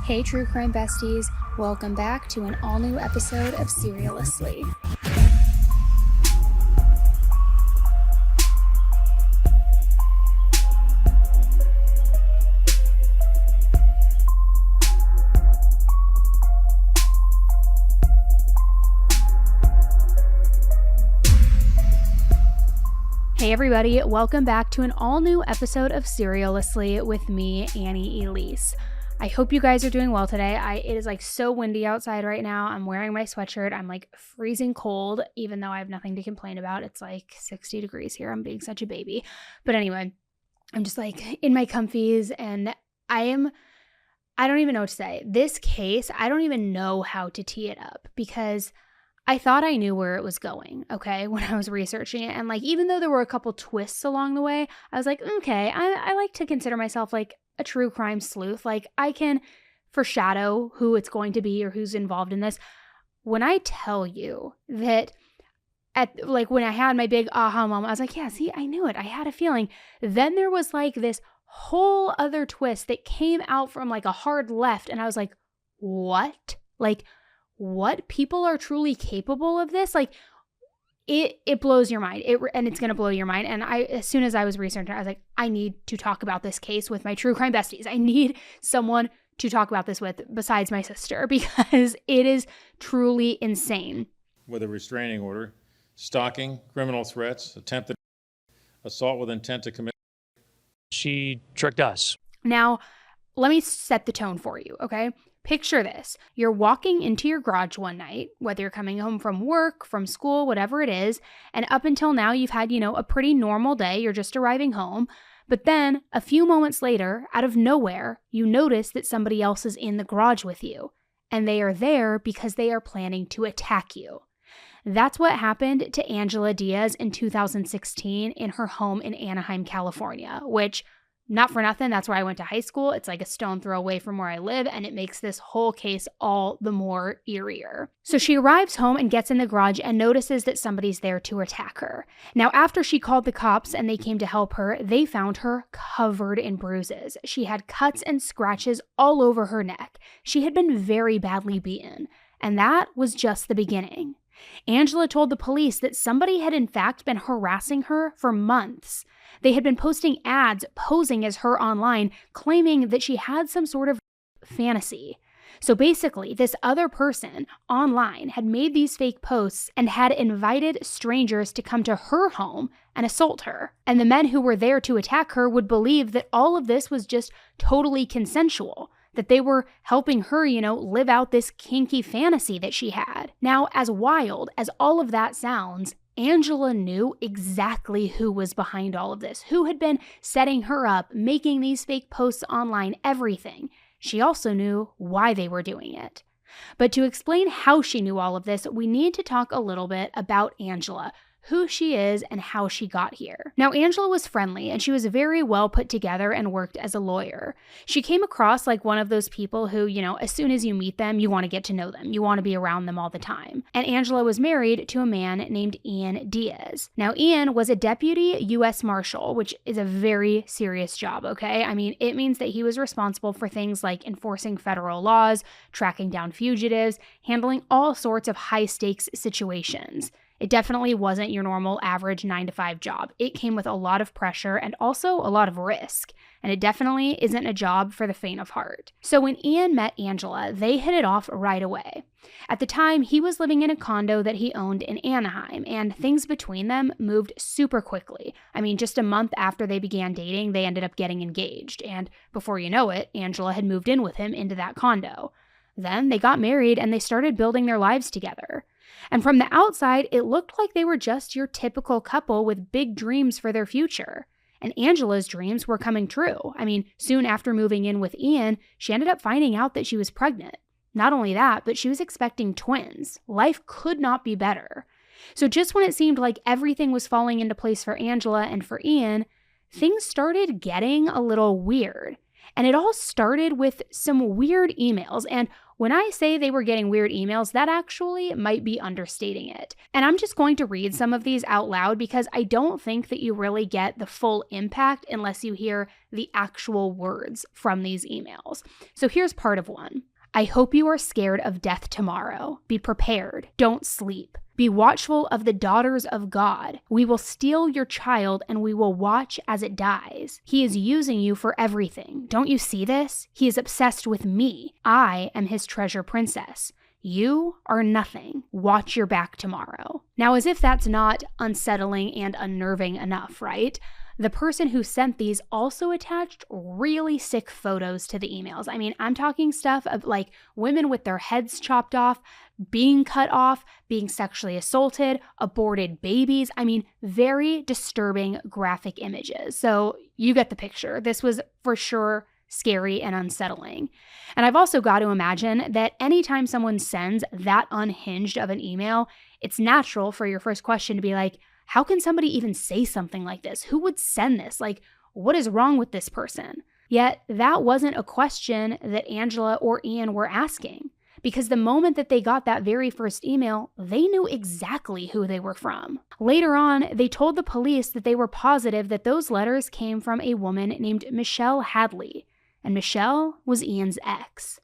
Hey True Crime Besties, welcome back to an all-new episode of Seriously. Hey everybody, welcome back to an all-new episode of Seriously with me, Annie Elise. I hope you guys are doing well today. It is like so windy outside right now. I'm wearing my sweatshirt. I'm like freezing cold, even though I have nothing to complain about. It's like 60 degrees here. I'm being such a baby. But anyway, I'm just like in my comfies and I don't even know what to say. This case, I don't even know how to tee it up because I thought I knew where it was going, okay, when I was researching it. And like, even though there were a couple twists along the way, I was like, okay, I like to consider myself like a true crime sleuth. Like, I can foreshadow who it's going to be or who's involved in this. When I tell you that when I had my big aha moment, I was like, yeah, see, I knew it. I had a feeling. Then there was like this whole other twist that came out from like a hard left. And I was like, what? Like, what? People are truly capable of this? Like, it blows your mind. And it's going to blow your mind. And as soon as I was researching, I was like, I need to talk about this case with my true crime besties. I need someone to talk about this with besides my sister because it is truly insane. With a restraining order, stalking, criminal threats, attempted assault with intent to commit. She tricked us. Now, let me set the tone for you, okay? Picture this. You're walking into your garage one night, whether you're coming home from work, from school, whatever it is, and up until now you've had, a pretty normal day. You're just arriving home. But then a few moments later, out of nowhere, you notice that somebody else is in the garage with you. And they are there because they are planning to attack you. That's what happened to Angela Diaz in 2016 in her home in Anaheim, California, which, not for nothing, that's where I went to high school. It's like a stone throw away from where I live, and it makes this whole case all the more eerier. So she arrives home and gets in the garage and notices that somebody's there to attack her. Now, after she called the cops and they came to help her, they found her covered in bruises. She had cuts and scratches all over her neck. She had been very badly beaten, and that was just the beginning. Angela told the police that somebody had in fact been harassing her for months. They had been posting ads posing as her online, claiming that she had some sort of fantasy. So basically, this other person online had made these fake posts and had invited strangers to come to her home and assault her. And the men who were there to attack her would believe that all of this was just totally consensual, that they were helping her, live out this kinky fantasy that she had. Now, as wild as all of that sounds, Angela knew exactly who was behind all of this, who had been setting her up, making these fake posts online, everything. She also knew why they were doing it. But to explain how she knew all of this, we need to talk a little bit about Angela, who she is and how she got here. Now, Angela was friendly and she was very well put together and worked as a lawyer. She came across like one of those people who, as soon as you meet them, you want to get to know them. You want to be around them all the time. And Angela was married to a man named Ian Diaz. Now, Ian was a deputy U.S. Marshal, which is a very serious job, okay? I mean, it means that he was responsible for things like enforcing federal laws, tracking down fugitives, handling all sorts of high-stakes situations. It definitely wasn't your normal average 9-to-5 job. It came with a lot of pressure and also a lot of risk. And it definitely isn't a job for the faint of heart. So when Ian met Angela, they hit it off right away. At the time, he was living in a condo that he owned in Anaheim, and things between them moved super quickly. I mean, just a month after they began dating, they ended up getting engaged. And before you know it, Angela had moved in with him into that condo. Then they got married and they started building their lives together. And from the outside, it looked like they were just your typical couple with big dreams for their future. And Angela's dreams were coming true. I mean, soon after moving in with Ian, she ended up finding out that she was pregnant. Not only that, but she was expecting twins. Life could not be better. So just when it seemed like everything was falling into place for Angela and for Ian, things started getting a little weird. And it all started with some weird emails. And when I say they were getting weird emails, that actually might be understating it. And I'm just going to read some of these out loud because I don't think that you really get the full impact unless you hear the actual words from these emails. So here's part of one. I hope you are scared of death tomorrow. Be prepared. Don't sleep. Be watchful of the daughters of God. We will steal your child and we will watch as it dies. He is using you for everything. Don't you see this? He is obsessed with me. I am his treasure princess. You are nothing. Watch your back tomorrow. Now, as if that's not unsettling and unnerving enough, right? The person who sent these also attached really sick photos to the emails. I mean, I'm talking stuff of like women with their heads chopped off, being cut off, being sexually assaulted, aborted babies. I mean, very disturbing graphic images. So you get the picture. This was for sure scary and unsettling. And I've also got to imagine that anytime someone sends that unhinged of an email, it's natural for your first question to be like, how can somebody even say something like this? Who would send this? Like, what is wrong with this person? Yet that wasn't a question that Angela or Ian were asking, because the moment that they got that very first email, they knew exactly who they were from. Later on, they told the police that they were positive that those letters came from a woman named Michelle Hadley, and Michelle was Ian's ex.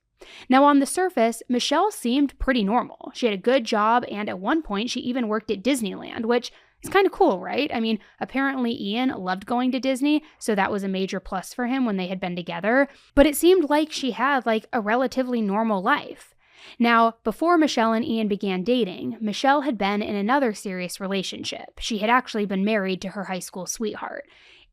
Now, on the surface, Michelle seemed pretty normal. She had a good job, and at one point, she even worked at Disneyland, which is kind of cool, right? I mean, apparently Ian loved going to Disney, so that was a major plus for him when they had been together. But it seemed like she had like a relatively normal life. Now, before Michelle and Ian began dating, Michelle had been in another serious relationship. She had actually been married to her high school sweetheart.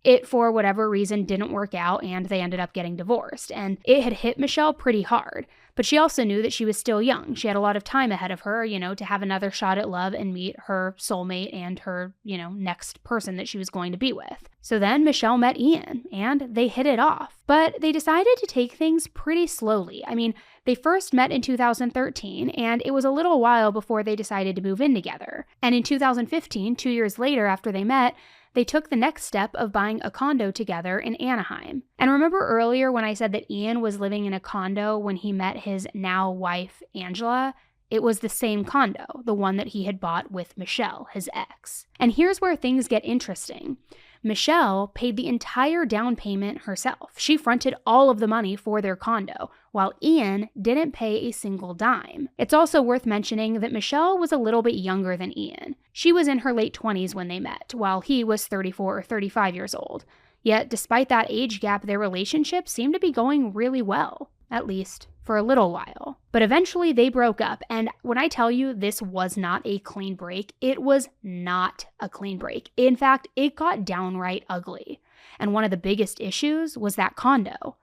It, for whatever reason, didn't work out and they ended up getting divorced. And it had hit Michelle pretty hard. But she also knew that she was still young. She had a lot of time ahead of her, to have another shot at love and meet her soulmate and her, next person that she was going to be with. So then Michelle met Ian and they hit it off. But they decided to take things pretty slowly. I mean, they first met in 2013 and it was a little while before they decided to move in together. And in 2015, 2 years later after they met, they took the next step of buying a condo together in Anaheim. And remember earlier when I said that Ian was living in a condo when he met his now wife, Angela? It was the same condo, the one that he had bought with Michelle, his ex. And here's where things get interesting. Michelle paid the entire down payment herself. She fronted all of the money for their condo, while Ian didn't pay a single dime. It's also worth mentioning that Michelle was a little bit younger than Ian. She was in her late 20s when they met, while he was 34 or 35 years old. Yet, despite that age gap, their relationship seemed to be going really well, at least for a little while. But eventually they broke up, and when I tell you this was not a clean break, it was not a clean break. In fact, it got downright ugly. And one of the biggest issues was that condo.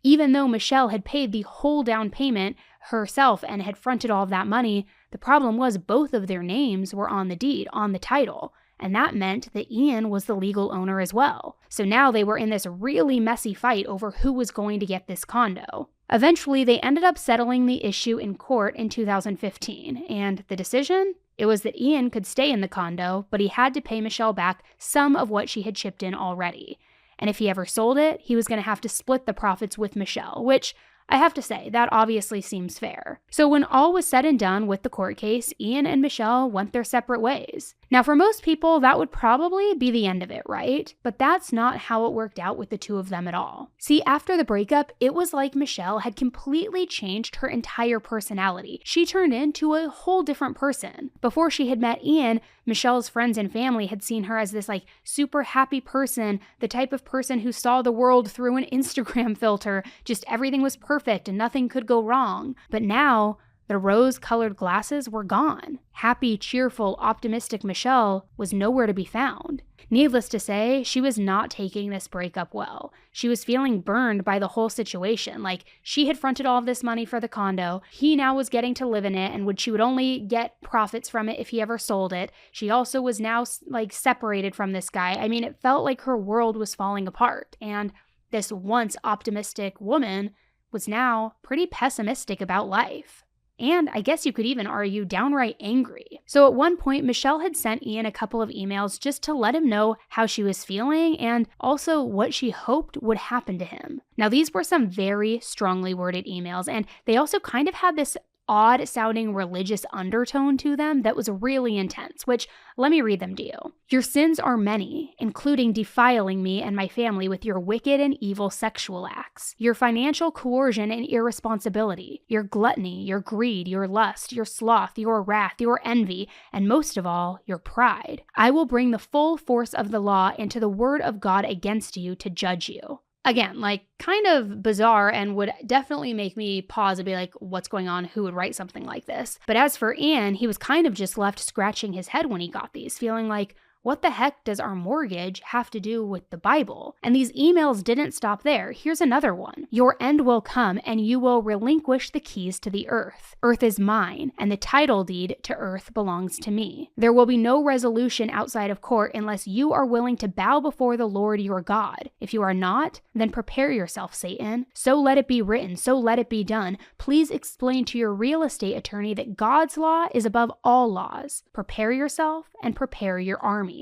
Even though Michelle had paid the whole down payment herself and had fronted all of that money, the problem was both of their names were on the deed, on the title. And that meant that Ian was the legal owner as well. So now they were in this really messy fight over who was going to get this condo. Eventually, they ended up settling the issue in court in 2015. And the decision? It was that Ian could stay in the condo, but he had to pay Michelle back some of what she had chipped in already. And if he ever sold it, he was going to have to split the profits with Michelle, which I have to say, that obviously seems fair. So when all was said and done with the court case, Ian and Michelle went their separate ways. Now, for most people, that would probably be the end of it, right? But that's not how it worked out with the two of them at all. See, after the breakup, it was like Michelle had completely changed her entire personality. She turned into a whole different person. Before she had met Ian, Michelle's friends and family had seen her as this super happy person, the type of person who saw the world through an Instagram filter. Just everything was perfect and nothing could go wrong. But now, the rose-colored glasses were gone. Happy, cheerful, optimistic Michelle was nowhere to be found. Needless to say, she was not taking this breakup well. She was feeling burned by the whole situation. She had fronted all of this money for the condo. He now was getting to live in it, and she would only get profits from it if he ever sold it. She also was now, separated from this guy. I mean, it felt like her world was falling apart. And this once optimistic woman was now pretty pessimistic about life. and I guess you could even argue downright angry. So at one point, Michelle had sent Ian a couple of emails just to let him know how she was feeling and also what she hoped would happen to him. Now, these were some very strongly worded emails, and they also kind of had this odd-sounding religious undertone to them that was really intense, which, let me read them to you. Your sins are many, including defiling me and my family with your wicked and evil sexual acts, your financial coercion and irresponsibility, your gluttony, your greed, your lust, your sloth, your wrath, your envy, and most of all, your pride. I will bring the full force of the law and to the word of God against you to judge you. Again, kind of bizarre and would definitely make me pause and be like, what's going on? Who would write something like this? But as for Ian, he was kind of just left scratching his head when he got these, feeling like, what the heck does our mortgage have to do with the Bible? And these emails didn't stop there. Here's another one. Your end will come and you will relinquish the keys to the earth. Earth is mine, and the title deed to earth belongs to me. There will be no resolution outside of court unless you are willing to bow before the Lord your God. If you are not, then prepare yourself, Satan. So let it be written, so let it be done. Please explain to your real estate attorney that God's law is above all laws. Prepare yourself and prepare your army.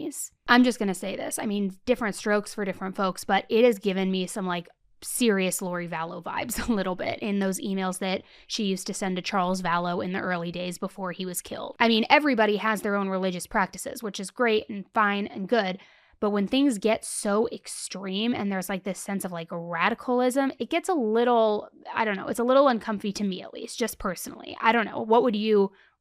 I'm just going to say this. I mean, different strokes for different folks, but it has given me some serious Lori Vallow vibes a little bit in those emails that she used to send to Charles Vallow in the early days before he was killed. I mean, everybody has their own religious practices, which is great and fine and good. But when things get so extreme and there's this sense of radicalism, it gets a little, I don't know, it's a little uncomfy to me at least, just personally. I don't know.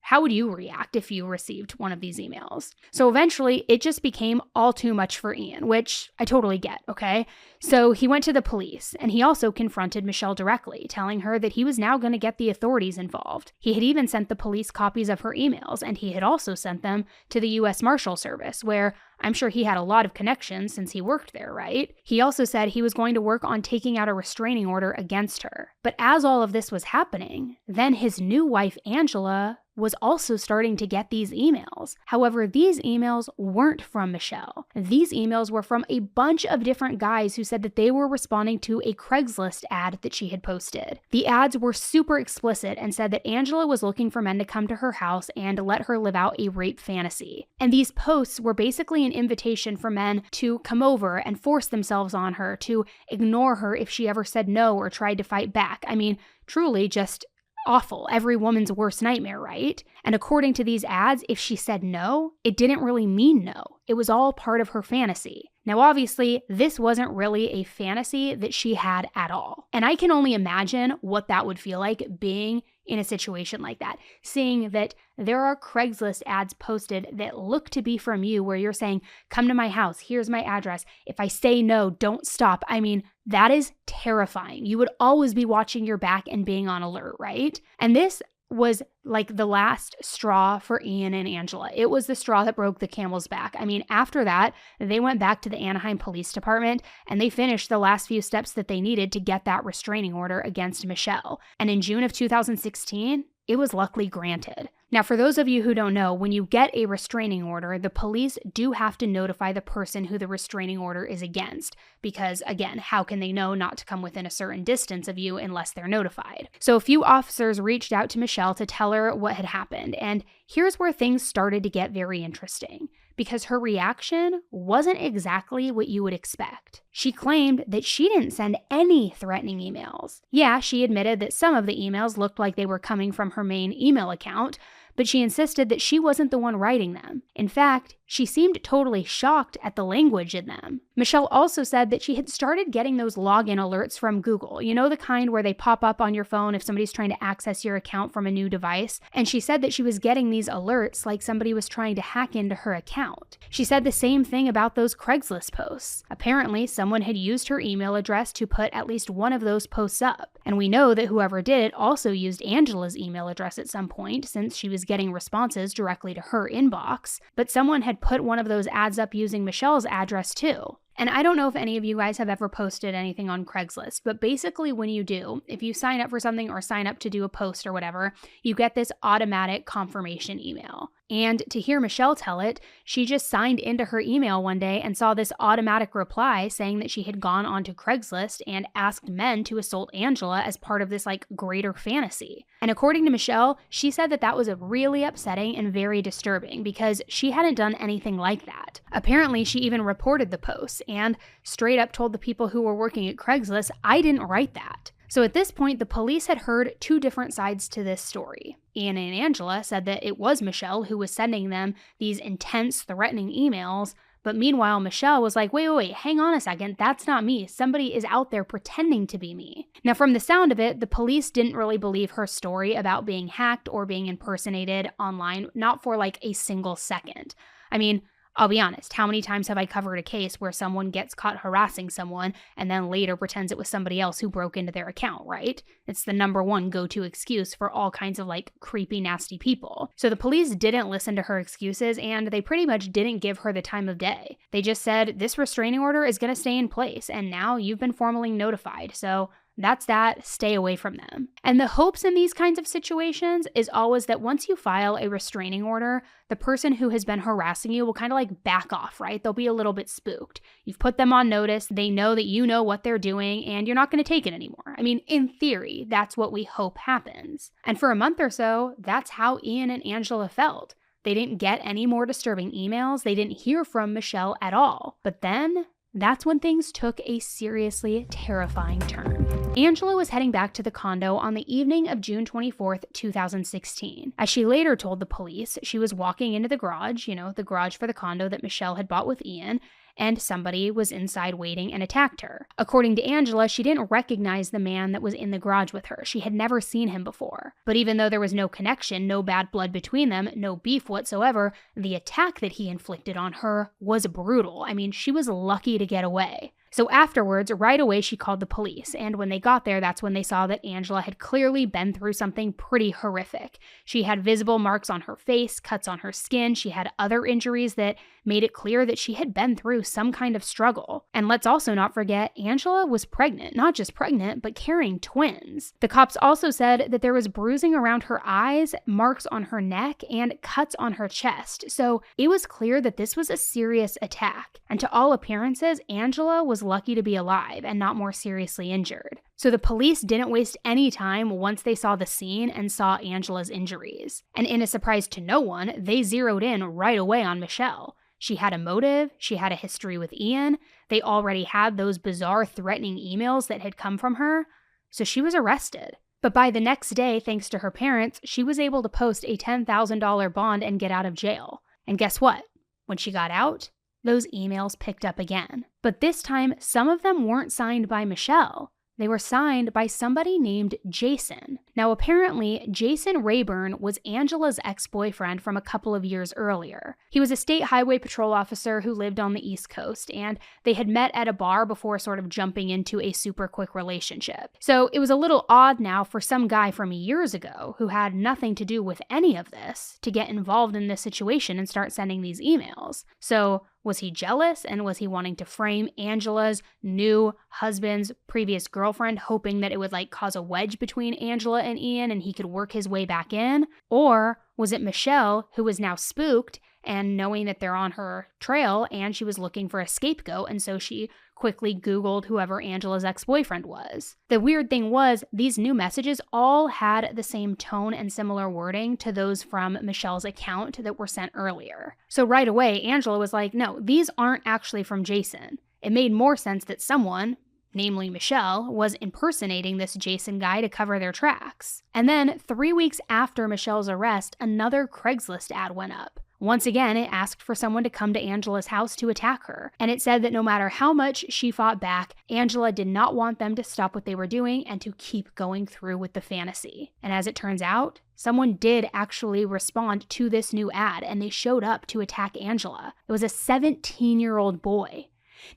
How would you react if you received one of these emails? So eventually, it just became all too much for Ian, which I totally get, okay? So he went to the police, and he also confronted Michelle directly, telling her that he was now going to get the authorities involved. He had even sent the police copies of her emails, and he had also sent them to the U.S. Marshal Service, where I'm sure he had a lot of connections since he worked there, right? He also said he was going to work on taking out a restraining order against her. But as all of this was happening, then his new wife, Angela, was also starting to get these emails. However, these emails weren't from Michelle. These emails were from a bunch of different guys who said that they were responding to a Craigslist ad that she had posted. The ads were super explicit and said that Angela was looking for men to come to her house and let her live out a rape fantasy. And these posts were basically an invitation for men to come over and force themselves on her, to ignore her if she ever said no or tried to fight back. I mean, truly just awful. Every woman's worst nightmare, right? And according to these ads, if she said no, it didn't really mean no. It was all part of her fantasy. Now, obviously, this wasn't really a fantasy that she had at all. And I can only imagine what that would feel like being in a situation like that, seeing that there are Craigslist ads posted that look to be from you where you're saying, come to my house, here's my address. If I say no, don't stop. I mean, that is terrifying. You would always be watching your back and being on alert, right? And this was the last straw for Ian and Angela. It was the straw that broke the camel's back. I mean, after that, they went back to the Anaheim Police Department and they finished the last few steps that they needed to get that restraining order against Michelle. And in June of 2016, it was luckily granted. Now, for those of you who don't know, when you get a restraining order, the police do have to notify the person who the restraining order is against, because again, how can they know not to come within a certain distance of you unless they're notified? So a few officers reached out to Michelle to tell her what had happened, and here's where things started to get very interesting, because her reaction wasn't exactly what you would expect. She claimed that she didn't send any threatening emails. Yeah, she admitted that some of the emails looked like they were coming from her main email account, but she insisted that she wasn't the one writing them. In fact, she seemed totally shocked at the language in them. Michelle also said that she had started getting those login alerts from Google, you know, the kind where they pop up on your phone if somebody's trying to access your account from a new device. And she said that she was getting these alerts like somebody was trying to hack into her account. She said the same thing about those Craigslist posts. Apparently, someone had used her email address to put at least one of those posts up. And we know that whoever did it also used Angela's email address at some point, since she was getting responses directly to her inbox. But someone had put one of those ads up using Michelle's address too. And I don't know if any of you guys have ever posted anything on Craigslist, but basically when you do, if you sign up for something or sign up to do a post or whatever, you get this automatic confirmation email. And to hear Michelle tell it, she just signed into her email one day and saw this automatic reply saying that she had gone onto Craigslist and asked men to assault Angela as part of this greater fantasy. And according to Michelle, she said that was really upsetting and very disturbing because she hadn't done anything like that. Apparently, she even reported the posts and straight up told the people who were working at Craigslist, "I didn't write that." So at this point, the police had heard two different sides to this story. Ian and Angela said that it was Michelle who was sending them these intense, threatening emails. But meanwhile, Michelle was like, wait, hang on a second. That's not me. Somebody is out there pretending to be me. Now, from the sound of it, the police didn't really believe her story about being hacked or being impersonated online, not for a single second. I mean, I'll be honest, how many times have I covered a case where someone gets caught harassing someone and then later pretends it was somebody else who broke into their account, right? It's the number one go-to excuse for all kinds of creepy, nasty people. So the police didn't listen to her excuses and they pretty much didn't give her the time of day. They just said, this restraining order is going to stay in place and now you've been formally notified. So that's that. Stay away from them. And the hopes in these kinds of situations is always that once you file a restraining order, the person who has been harassing you will kind of back off, right? They'll be a little bit spooked. You've put them on notice. They know that you know what they're doing and you're not going to take it anymore. I mean, in theory, that's what we hope happens. And for a month or so, that's how Ian and Angela felt. They didn't get any more disturbing emails. They didn't hear from Michelle at all. But then that's when things took a seriously terrifying turn. Angela was heading back to the condo on the evening of June 24th, 2016. As she later told the police, she was walking into the garage, the garage for the condo that Michelle had bought with Ian, and somebody was inside waiting and attacked her. According to Angela, she didn't recognize the man that was in the garage with her. She had never seen him before. But even though there was no connection, no bad blood between them, no beef whatsoever, the attack that he inflicted on her was brutal. I mean, she was lucky to get away. So afterwards, right away, she called the police, and when they got there, that's when they saw that Angela had clearly been through something pretty horrific. She had visible marks on her face, cuts on her skin, she had other injuries that made it clear that she had been through some kind of struggle. And let's also not forget, Angela was pregnant, not just pregnant, but carrying twins. The cops also said that there was bruising around her eyes, marks on her neck, and cuts on her chest. So it was clear that this was a serious attack. And to all appearances, Angela was lucky to be alive and not more seriously injured. So the police didn't waste any time once they saw the scene and saw Angela's injuries. And in a surprise to no one, they zeroed in right away on Michelle. She had a motive, she had a history with Ian, they already had those bizarre threatening emails that had come from her, so she was arrested. But by the next day, thanks to her parents, she was able to post a $10,000 bond and get out of jail. And guess what? When she got out, those emails picked up again. But this time, some of them weren't signed by Michelle. They were signed by somebody named Jason. Now, apparently, Jason Rayburn was Angela's ex-boyfriend from a couple of years earlier. He was a state highway patrol officer who lived on the East Coast, and they had met at a bar before sort of jumping into a super quick relationship. So it was a little odd now for some guy from years ago who had nothing to do with any of this to get involved in this situation and start sending these emails. So was he jealous, and was he wanting to frame Angela's new husband's previous girlfriend, hoping that it would cause a wedge between Angela and Ian and he could work his way back in? Or was it Michelle who was now spooked and knowing that they're on her trail and she was looking for a scapegoat, and so she quickly Googled whoever Angela's ex-boyfriend was? The weird thing was, these new messages all had the same tone and similar wording to those from Michelle's account that were sent earlier. So right away, Angela was like, no, these aren't actually from Jason. It made more sense that someone, namely Michelle, was impersonating this Jason guy to cover their tracks. And then 3 weeks after Michelle's arrest, another Craigslist ad went up. Once again, it asked for someone to come to Angela's house to attack her, and it said that no matter how much she fought back, Angela did not want them to stop what they were doing and to keep going through with the fantasy. And as it turns out, someone did actually respond to this new ad, and they showed up to attack Angela. It was a 17-year-old boy.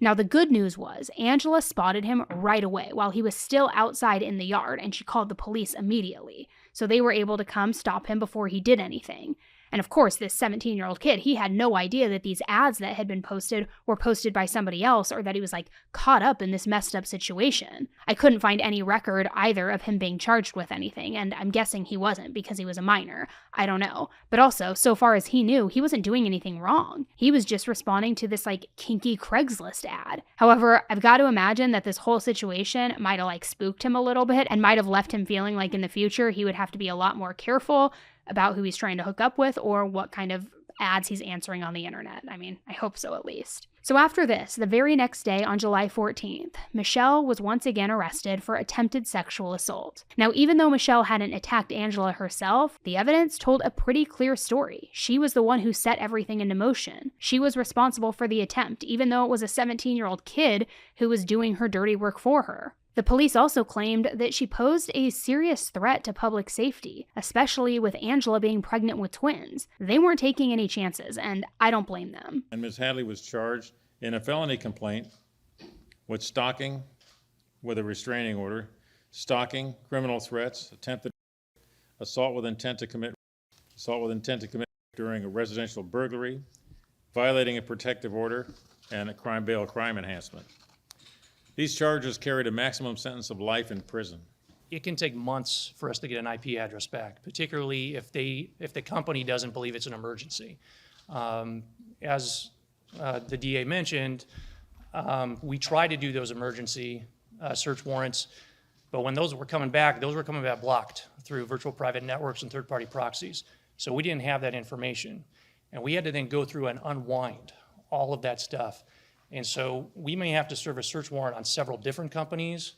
Now, the good news was Angela spotted him right away while he was still outside in the yard, and she called the police immediately. So they were able to come stop him before he did anything. And of course, this 17-year-old kid, he had no idea that these ads that had been posted were posted by somebody else, or that he was like caught up in this messed up situation. I couldn't find any record either of him being charged with anything, and I'm guessing he wasn't because he was a minor. I don't know. But also, so far as he knew, he wasn't doing anything wrong. He was just responding to this like kinky Craigslist ad. However, I've got to imagine that this whole situation might have like spooked him a little bit and might have left him feeling like in the future he would have to be a lot more careful about who he's trying to hook up with or what kind of ads he's answering on the internet. I mean, I hope so at least. So after this, the very next day on July 14th, Michelle was once again arrested for attempted sexual assault. Now, even though Michelle hadn't attacked Angela herself, the evidence told a pretty clear story. She was the one who set everything into motion. She was responsible for the attempt, even though it was a 17-year-old kid who was doing her dirty work for her. The police also claimed that she posed a serious threat to public safety, especially with Angela being pregnant with twins. They weren't taking any chances, and I don't blame them. And Ms. Hadley was charged in a felony complaint with stalking with a restraining order, stalking, criminal threats, attempted assault with intent to commit during a residential burglary, violating a protective order, and a crime bail crime enhancement. These charges carried a maximum sentence of life in prison. It can take months for us to get an IP address back, particularly if the company doesn't believe it's an emergency. As the DA mentioned, we tried to do those emergency search warrants, but when those were coming back blocked through virtual private networks and third-party proxies. So we didn't have that information. And we had to then go through and unwind all of that stuff. And so we may have to serve a search warrant on several different companies.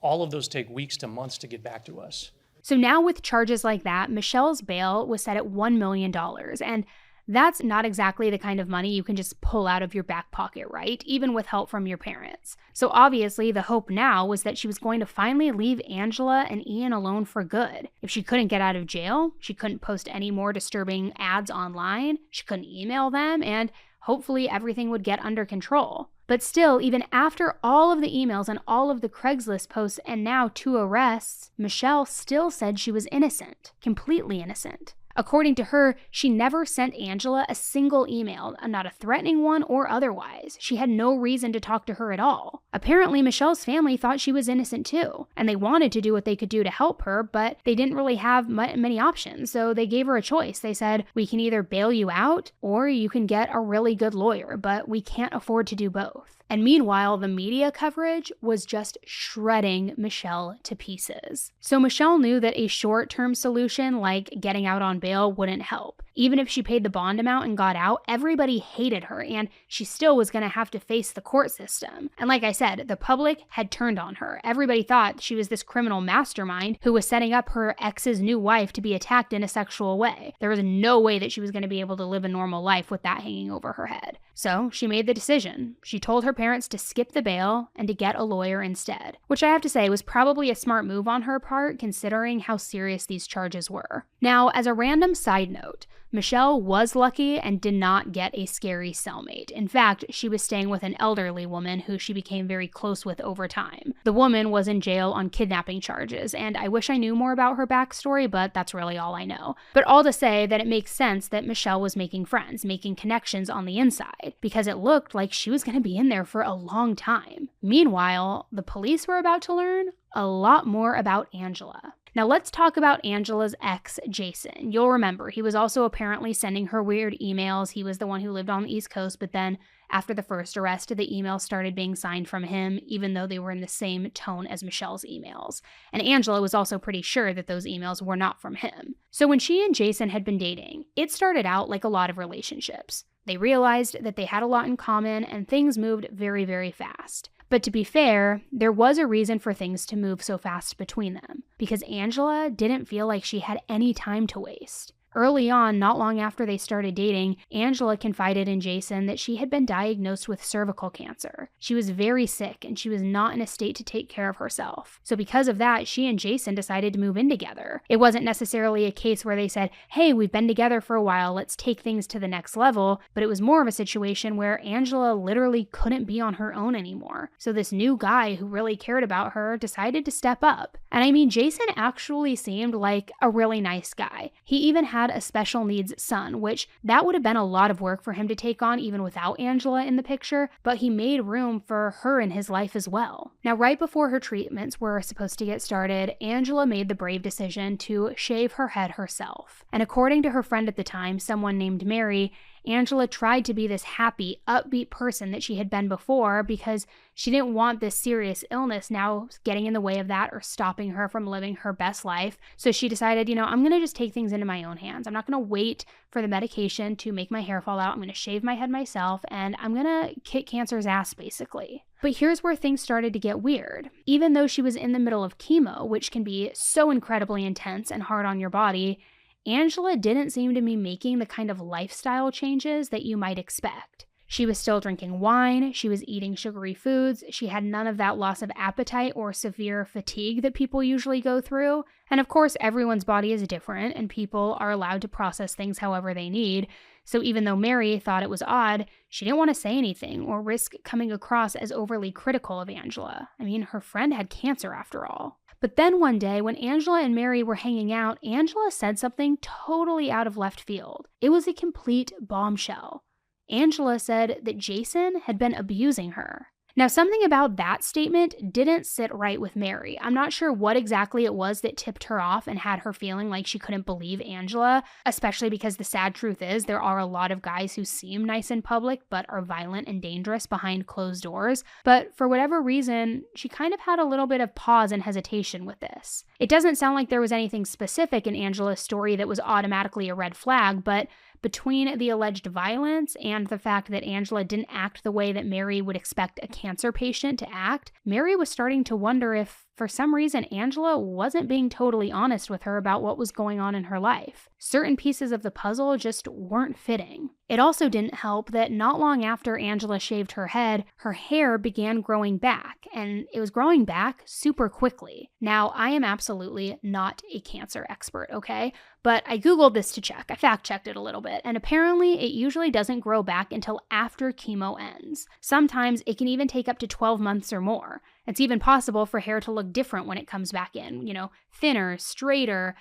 All of those take weeks to months to get back to us. So now with charges like that, Michelle's bail was set at $1 million. And that's not exactly the kind of money you can just pull out of your back pocket, right? Even with help from your parents. So obviously the hope now was that she was going to finally leave Angela and Ian alone for good. If she couldn't get out of jail, she couldn't post any more disturbing ads online, she couldn't email them, and hopefully everything would get under control. But still, even after all of the emails and all of the Craigslist posts and now 2 arrests, Michelle still said she was innocent, completely innocent. According to her, she never sent Angela a single email, not a threatening one or otherwise. She had no reason to talk to her at all. Apparently, Michelle's family thought she was innocent too, and they wanted to do what they could do to help her, but they didn't really have many options, so they gave her a choice. They said, we can either bail you out, or you can get a really good lawyer, but we can't afford to do both. And meanwhile, the media coverage was just shredding Michelle to pieces. So Michelle knew that a short-term solution like getting out on bail wouldn't help. Even if she paid the bond amount and got out, everybody hated her, and she still was going to have to face the court system. And like I said, the public had turned on her. Everybody thought she was this criminal mastermind who was setting up her ex's new wife to be attacked in a sexual way. There was no way that she was going to be able to live a normal life with that hanging over her head. So she made the decision. She told her parents to skip the bail and to get a lawyer instead, which I have to say was probably a smart move on her part considering how serious these charges were. Now, as a random side note, Michelle was lucky and did not get a scary cellmate. In fact, she was staying with an elderly woman who she became very close with over time. The woman was in jail on kidnapping charges, and I wish I knew more about her backstory, but that's really all I know. But all to say that it makes sense that Michelle was making friends, making connections on the inside, because it looked like she was going to be in there for a long time. Meanwhile, the police were about to learn a lot more about Angela. Now let's talk about Angela's ex, Jason. You'll remember, he was also apparently sending her weird emails. He was the one who lived on the East Coast, but then after the first arrest, the emails started being signed from him, even though they were in the same tone as Michelle's emails. And Angela was also pretty sure that those emails were not from him. So when she and Jason had been dating, it started out like a lot of relationships. They realized that they had a lot in common and things moved very, very fast. But to be fair, there was a reason for things to move so fast between them, because Angela didn't feel like she had any time to waste. Early on, not long after they started dating, Angela confided in Jason that she had been diagnosed with cervical cancer. She was very sick and she was not in a state to take care of herself. So because of that, she and Jason decided to move in together. It wasn't necessarily a case where they said, hey, we've been together for a while, let's take things to the next level, but it was more of a situation where Angela literally couldn't be on her own anymore. So this new guy who really cared about her decided to step up. And I mean, Jason actually seemed like a really nice guy. He even had had a special needs son, which that would have been a lot of work for him to take on even without Angela in the picture, but he made room for her in his life as well. Now, right before her treatments were supposed to get started, Angela made the brave decision to shave her head herself. And according to her friend at the time, someone named Mary, Angela tried to be this happy, upbeat person that she had been before because she didn't want this serious illness now getting in the way of that or stopping her from living her best life. So she decided, I'm going to just take things into my own hands. I'm not going to wait for the medication to make my hair fall out. I'm going to shave my head myself, and I'm going to kick cancer's ass, basically. But here's where things started to get weird. Even though she was in the middle of chemo, which can be so incredibly intense and hard on your body, Angela didn't seem to be making the kind of lifestyle changes that you might expect. She was still drinking wine, she was eating sugary foods, she had none of that loss of appetite or severe fatigue that people usually go through. And of course, everyone's body is different and people are allowed to process things however they need. So even though Mary thought it was odd, she didn't want to say anything or risk coming across as overly critical of Angela. I mean, her friend had cancer after all. But then one day, when Angela and Mary were hanging out, Angela said something totally out of left field. It was a complete bombshell. Angela said that Jason had been abusing her. Now, something about that statement didn't sit right with Mary. I'm not sure what exactly it was that tipped her off and had her feeling like she couldn't believe Angela, especially because the sad truth is there are a lot of guys who seem nice in public but are violent and dangerous behind closed doors. But for whatever reason, she kind of had a little bit of pause and hesitation with this. It doesn't sound like there was anything specific in Angela's story that was automatically a red flag, but between the alleged violence and the fact that Angela didn't act the way that Mary would expect a cancer patient to act, Mary was starting to wonder if, for some reason, Angela wasn't being totally honest with her about what was going on in her life. Certain pieces of the puzzle just weren't fitting. It also didn't help that not long after Angela shaved her head, her hair began growing back, and it was growing back super quickly. Now, I am absolutely not a cancer expert, okay? But I Googled this to check. I fact-checked it a little bit, and apparently it usually doesn't grow back until after chemo ends. Sometimes it can even take up to 12 months or more. It's even possible for hair to look different when it comes back in, thinner, straighter,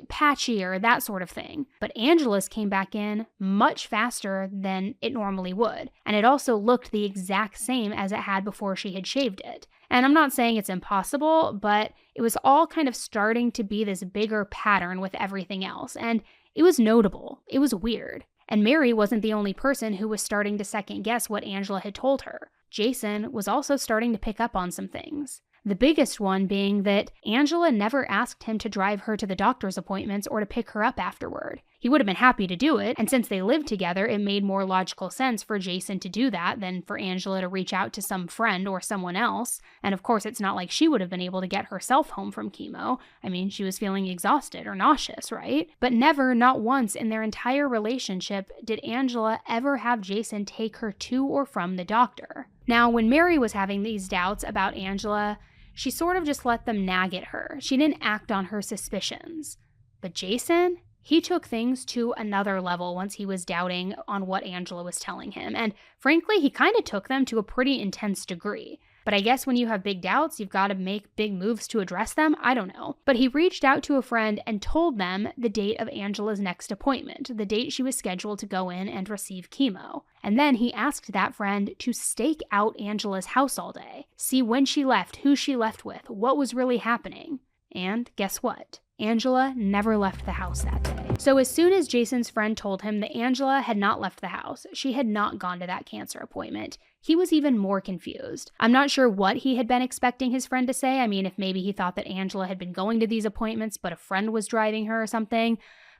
patchier, that sort of thing. But Angela's came back in much faster than it normally would, and it also looked the exact same as it had before she had shaved it. And I'm not saying it's impossible, but it was all kind of starting to be this bigger pattern with everything else, and it was notable. It was weird. And Mary wasn't the only person who was starting to second guess what Angela had told her. Jason was also starting to pick up on some things. The biggest one being that Angela never asked him to drive her to the doctor's appointments or to pick her up afterward. He would have been happy to do it, and since they lived together, it made more logical sense for Jason to do that than for Angela to reach out to some friend or someone else. And of course, it's not like she would have been able to get herself home from chemo. I mean, she was feeling exhausted or nauseous, right? But never, not once in their entire relationship, did Angela ever have Jason take her to or from the doctor. Now, when Mary was having these doubts about Angela, she sort of just let them nag at her. She didn't act on her suspicions. But Jason, he took things to another level once he was doubting on what Angela was telling him. And frankly, he kind of took them to a pretty intense degree. But I guess when you have big doubts, you've got to make big moves to address them. I don't know. But he reached out to a friend and told them the date of Angela's next appointment, the date she was scheduled to go in and receive chemo. And then he asked that friend to stake out Angela's house all day, see when she left, who she left with, what was really happening. And guess what? Angela never left the house that day. So as soon as Jason's friend told him that Angela had not left the house, she had not gone to that cancer appointment, he was even more confused. I'm not sure what he had been expecting his friend to say. I mean, if maybe he thought that Angela had been going to these appointments, but a friend was driving her or something.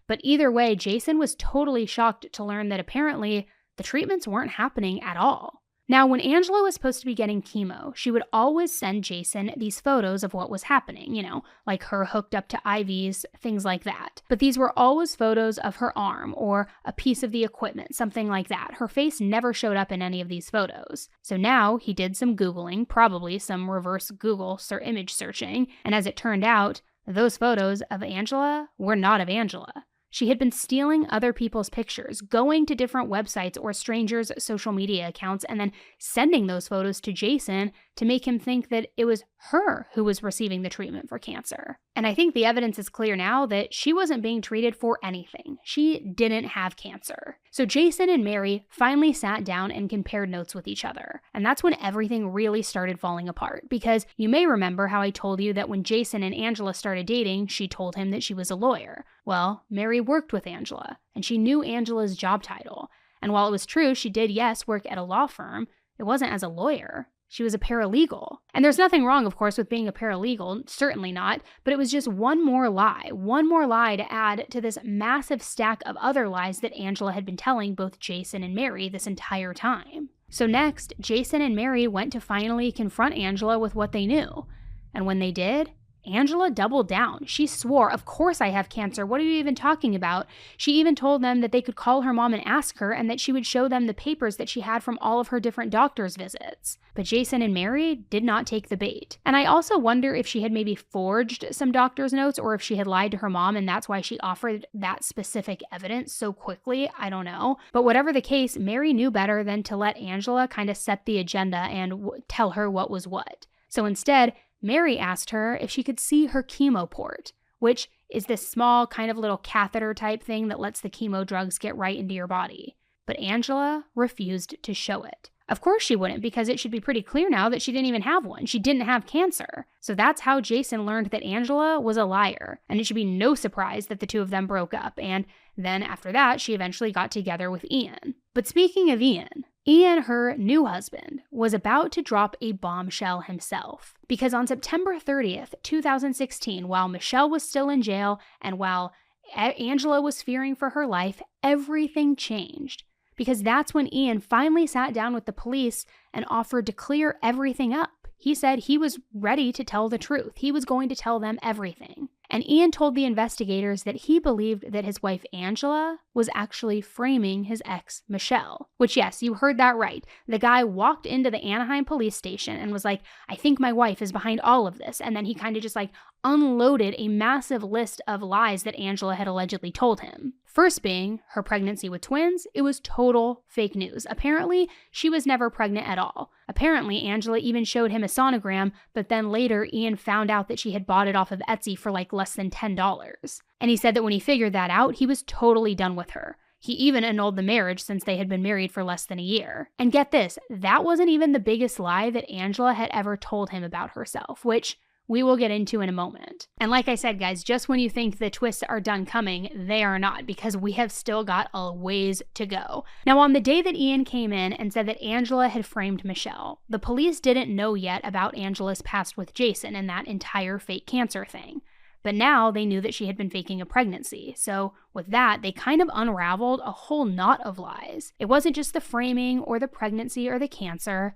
But either way, Jason was totally shocked to learn that apparently the treatments weren't happening at all. Now, when Angela was supposed to be getting chemo, she would always send Jason these photos of what was happening, like her hooked up to IVs, things like that. But these were always photos of her arm or a piece of the equipment, something like that. Her face never showed up in any of these photos. So now he did some Googling, probably some reverse Google image searching, and as it turned out, those photos of Angela were not of Angela. She had been stealing other people's pictures, going to different websites or strangers' social media accounts, and then sending those photos to Jason to make him think that it was her who was receiving the treatment for cancer. And I think the evidence is clear now that she wasn't being treated for anything. She didn't have cancer. So Jason and Mary finally sat down and compared notes with each other. And that's when everything really started falling apart. Because you may remember how I told you that when Jason and Angela started dating, she told him that she was a lawyer. Well, Mary worked with Angela, and she knew Angela's job title. And while it was true she did, yes, work at a law firm, it wasn't as a lawyer. She was a paralegal. And there's nothing wrong, of course, with being a paralegal, certainly not, but it was just one more lie to add to this massive stack of other lies that Angela had been telling both Jason and Mary this entire time. So next, Jason and Mary went to finally confront Angela with what they knew. And when they did, Angela doubled down. She swore, "Of course I have cancer. What are you even talking about?" She even told them that they could call her mom and ask her, and that she would show them the papers that she had from all of her different doctor's visits. But Jason and Mary did not take the bait. And I also wonder if she had maybe forged some doctor's notes, or if she had lied to her mom and that's why she offered that specific evidence so quickly. I don't know. But whatever the case, Mary knew better than to let Angela kind of set the agenda and tell her what was what. So instead, Mary asked her if she could see her chemo port, which is this small kind of little catheter type thing that lets the chemo drugs get right into your body. But Angela refused to show it. Of course she wouldn't, because it should be pretty clear now that she didn't even have one. She didn't have cancer. So that's how Jason learned that Angela was a liar. And it should be no surprise that the two of them broke up. And then after that, she eventually got together with Ian. But speaking of Ian, her new husband, was about to drop a bombshell himself. Because on September 30th, 2016, while Michelle was still in jail and while Angela was fearing for her life, everything changed. Because that's when Ian finally sat down with the police and offered to clear everything up. He said he was ready to tell the truth. He was going to tell them everything. And Ian told the investigators that he believed that his wife Angela was actually framing his ex Michelle. Which, yes, you heard that right. The guy walked into the Anaheim police station and was like, "I think my wife is behind all of this." And then he kind of just unloaded a massive list of lies that Angela had allegedly told him. First being her pregnancy with twins. It was total fake news. Apparently, she was never pregnant at all. Apparently, Angela even showed him a sonogram, but then later Ian found out that she had bought it off of Etsy for less than $10. And he said that when he figured that out, he was totally done with her. He even annulled the marriage since they had been married for less than a year. And get this, that wasn't even the biggest lie that Angela had ever told him about herself, which we will get into in a moment. And like I said, guys, just when you think the twists are done coming, they are not, because we have still got a ways to go. Now, on the day that Ian came in and said that Angela had framed Michelle, the police didn't know yet about Angela's past with Jason and that entire fake cancer thing. But now they knew that she had been faking a pregnancy. So with that, they kind of unraveled a whole knot of lies. It wasn't just the framing or the pregnancy or the cancer.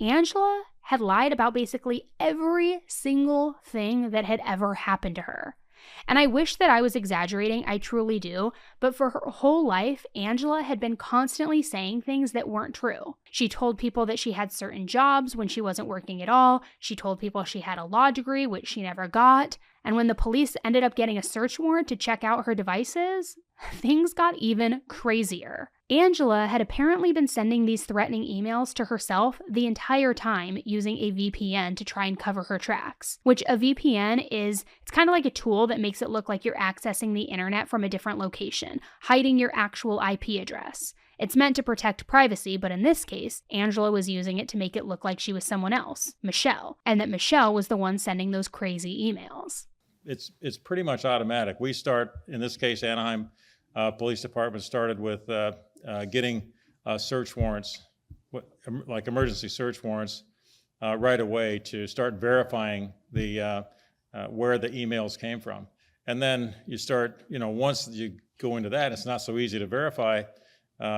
Angela had lied about basically every single thing that had ever happened to her. And I wish that I was exaggerating, I truly do, but for her whole life, Angela had been constantly saying things that weren't true. She told people that she had certain jobs when she wasn't working at all. She told people she had a law degree, which she never got. And when the police ended up getting a search warrant to check out her devices, things got even crazier. Angela had apparently been sending these threatening emails to herself the entire time using a VPN to try and cover her tracks, which a VPN is, it's kind of like a tool that makes it look like you're accessing the internet from a different location, hiding your actual IP address. It's meant to protect privacy, but in this case, Angela was using it to make it look like she was someone else, Michelle, and that Michelle was the one sending those crazy emails. It's pretty much automatic. We start, in this case, Anaheim Police Department started with getting search warrants, like emergency search warrants, right away to start verifying the where the emails came from. And then you start, once you go into that, it's not so easy to verify.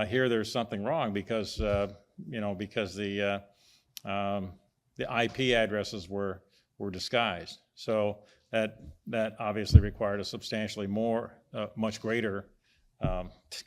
Here there's something wrong because the IP addresses were disguised. So that obviously required a substantially much greater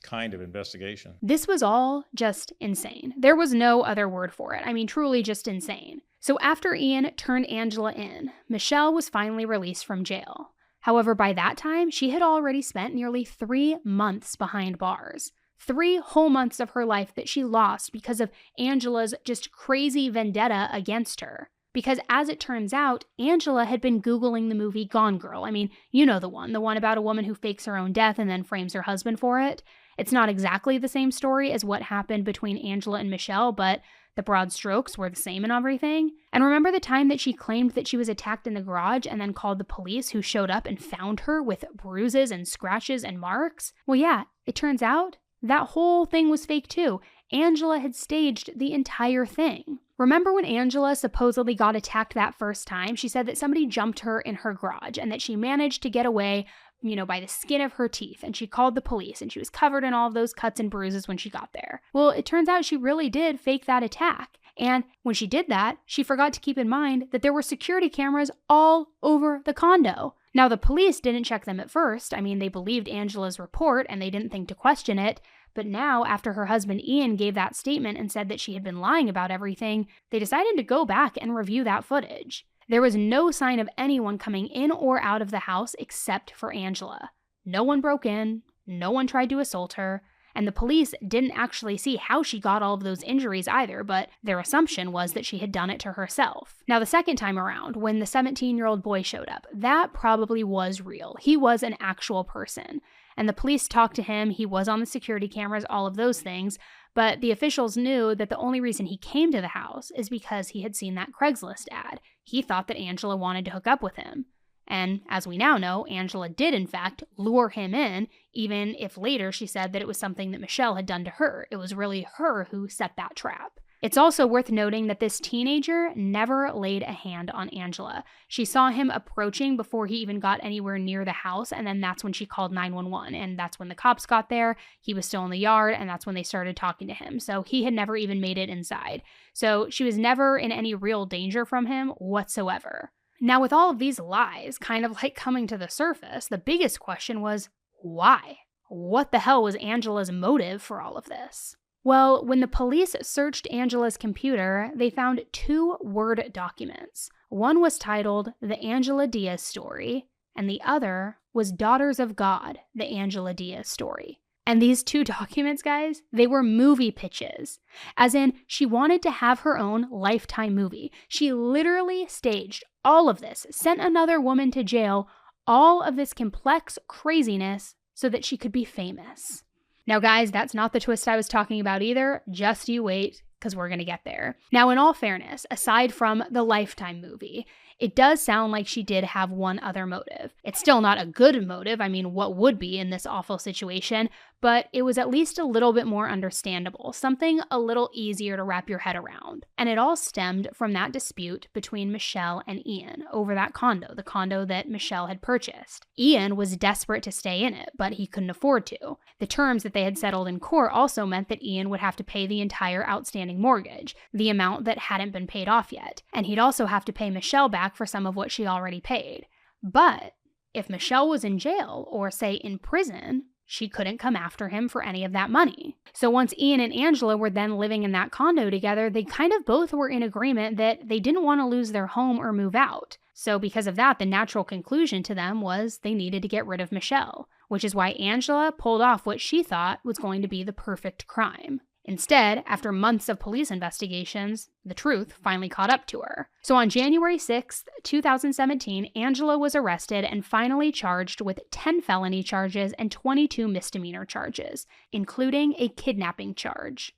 kind of investigation. This was all just insane. There was no other word for it. I mean, truly just insane. So after Ian turned Angela in, Michelle was finally released from jail. However, by that time, she had already spent nearly 3 months behind bars. 3 whole months of her life that she lost because of Angela's just crazy vendetta against her. Because as it turns out, Angela had been Googling the movie Gone Girl. I mean, you know the one about a woman who fakes her own death and then frames her husband for it. It's not exactly the same story as what happened between Angela and Michelle, but the broad strokes were the same and everything. And remember the time that she claimed that she was attacked in the garage and then called the police, who showed up and found her with bruises and scratches and marks? Well, yeah, it turns out that whole thing was fake too. Angela had staged the entire thing. Remember when Angela supposedly got attacked that first time? She said that somebody jumped her in her garage and that she managed to get away, by the skin of her teeth, and she called the police, and she was covered in all of those cuts and bruises when she got there. Well, it turns out she really did fake that attack. And when she did that, she forgot to keep in mind that there were security cameras all over the condo. Now, the police didn't check them at first. I mean, they believed Angela's report and they didn't think to question it. But now, after her husband Ian gave that statement and said that she had been lying about everything, they decided to go back and review that footage. There was no sign of anyone coming in or out of the house except for Angela. No one broke in, no one tried to assault her, and the police didn't actually see how she got all of those injuries either, but their assumption was that she had done it to herself. Now, the second time around, when the 17-year-old boy showed up, that probably was real. He was an actual person. And the police talked to him, he was on the security cameras, all of those things, but the officials knew that the only reason he came to the house is because he had seen that Craigslist ad. He thought that Angela wanted to hook up with him. And as we now know, Angela did in fact lure him in, even if later she said that it was something that Michelle had done to her. It was really her who set that trap. It's also worth noting that this teenager never laid a hand on Angela. She saw him approaching before he even got anywhere near the house, and then that's when she called 911, and that's when the cops got there. He was still in the yard, and that's when they started talking to him. So he had never even made it inside. So she was never in any real danger from him whatsoever. Now, with all of these lies kind of like coming to the surface, the biggest question was, why? What the hell was Angela's motive for all of this? Well, when the police searched Angela's computer, they found 2 Word documents. One was titled The Angela Diaz Story, and the other was Daughters of God, The Angela Diaz Story. And these 2 documents, guys, they were movie pitches. As in, she wanted to have her own Lifetime movie. She literally staged all of this, sent another woman to jail, all of this complex craziness so that she could be famous. Now, guys, that's not the twist I was talking about either. Just you wait, because we're going to get there. Now, in all fairness, aside from the Lifetime movie, it does sound like she did have one other motive. It's still not a good motive. I mean, what would be in this awful situation? But it was at least a little bit more understandable, something a little easier to wrap your head around. And it all stemmed from that dispute between Michelle and Ian over that condo, the condo that Michelle had purchased. Ian was desperate to stay in it, but he couldn't afford to. The terms that they had settled in court also meant that Ian would have to pay the entire outstanding mortgage, the amount that hadn't been paid off yet. And he'd also have to pay Michelle back for some of what she already paid. But if Michelle was in jail, or say in prison, she couldn't come after him for any of that money. So once Ian and Angela were then living in that condo together, they kind of both were in agreement that they didn't want to lose their home or move out. So because of that, the natural conclusion to them was they needed to get rid of Michelle, which is why Angela pulled off what she thought was going to be the perfect crime. Instead, after months of police investigations, the truth finally caught up to her. So on January 6th, 2017, Angela was arrested and finally charged with 10 felony charges and 22 misdemeanor charges, including a kidnapping charge.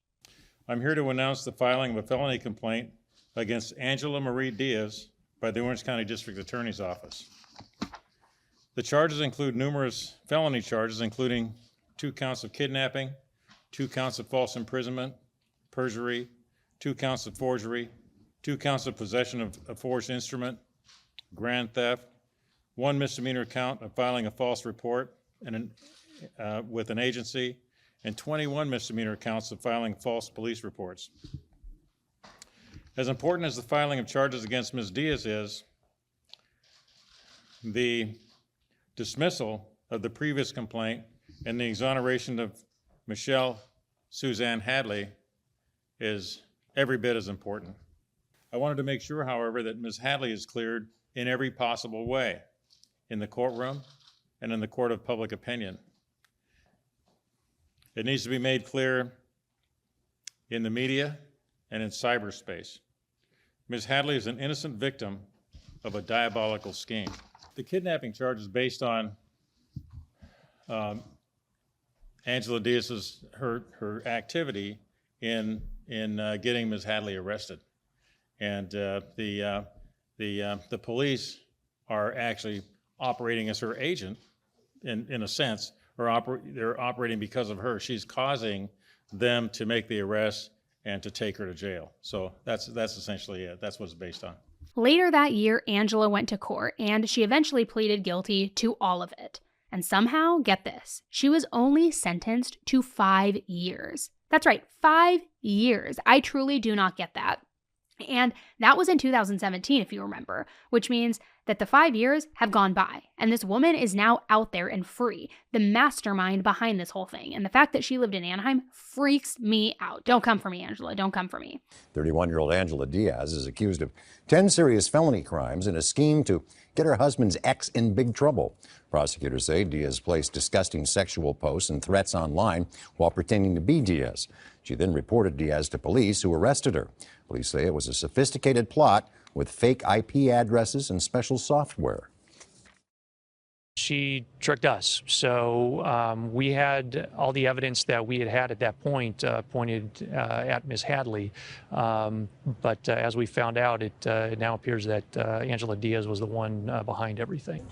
I'm here to announce the filing of a felony complaint against Angela Marie Diaz by the Orange County District Attorney's Office. The charges include numerous felony charges, including 2 counts of kidnapping, 2 counts of false imprisonment, perjury, 2 counts of forgery, 2 counts of possession of a forged instrument, grand theft, 1 misdemeanor count of filing a false report with an agency, and 21 misdemeanor counts of filing false police reports. As important as the filing of charges against Ms. Diaz is, the dismissal of the previous complaint and the exoneration of Michelle Suzanne Hadley is every bit as important. I wanted to make sure, however, that Ms. Hadley is cleared in every possible way, in the courtroom and in the court of public opinion. It needs to be made clear in the media and in cyberspace. Ms. Hadley is an innocent victim of a diabolical scheme. The kidnapping charge is based on Angela Diaz's her activity in getting Ms. Hadley arrested, and the police are actually operating as her agent, in a sense, or they're operating because of her. She's causing them to make the arrest and to take her to jail. So that's essentially it. That's what it's based on. Later that year, Angela went to court, and she eventually pleaded guilty to all of it. And somehow, get this, she was only sentenced to 5 years. That's right, 5 years. I truly do not get that. And that was in 2017, if you remember, which means that the 5 years have gone by, and this woman is now out there and free, the mastermind behind this whole thing. And the fact that she lived in Anaheim freaks me out. Don't come for me, Angela. Don't come for me. 31-year-old Angela Diaz is accused of 10 serious felony crimes in a scheme to get her husband's ex in big trouble. Prosecutors say Diaz placed disgusting sexual posts and threats online while pretending to be Diaz. She then reported Diaz to police, who arrested her. Police say it was a sophisticated plot with fake IP addresses and special software. She tricked us. So we had all the evidence that we had at that point pointed at Ms. Hadley. But as we found out, it now appears that Angela Diaz was the one behind everything.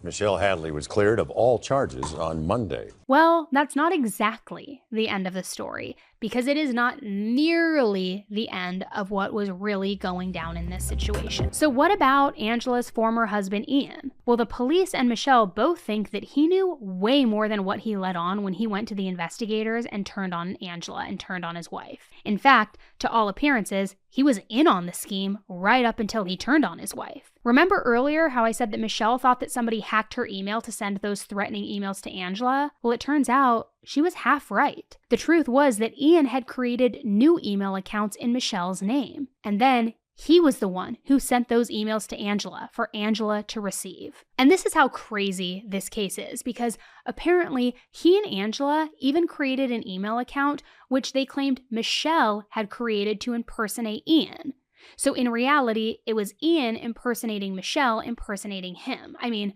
Michelle Hadley was cleared of all charges on Monday. Well, that's not exactly the end of the story, because it is not nearly the end of what was really going down in this situation. So what about Angela's former husband, Ian? Well, the police and Michelle both think that he knew way more than what he let on when he went to the investigators and turned on Angela and turned on his wife. In fact, to all appearances, he was in on the scheme right up until he turned on his wife. Remember earlier how I said that Michelle thought that somebody hacked her email to send those threatening emails to Angela? Well, it turns out she was half right. The truth was that Ian had created new email accounts in Michelle's name, and then he was the one who sent those emails to Angela for Angela to receive. And this is how crazy this case is, because apparently he and Angela even created an email account which they claimed Michelle had created to impersonate Ian. So in reality, it was Ian impersonating Michelle impersonating him. I mean,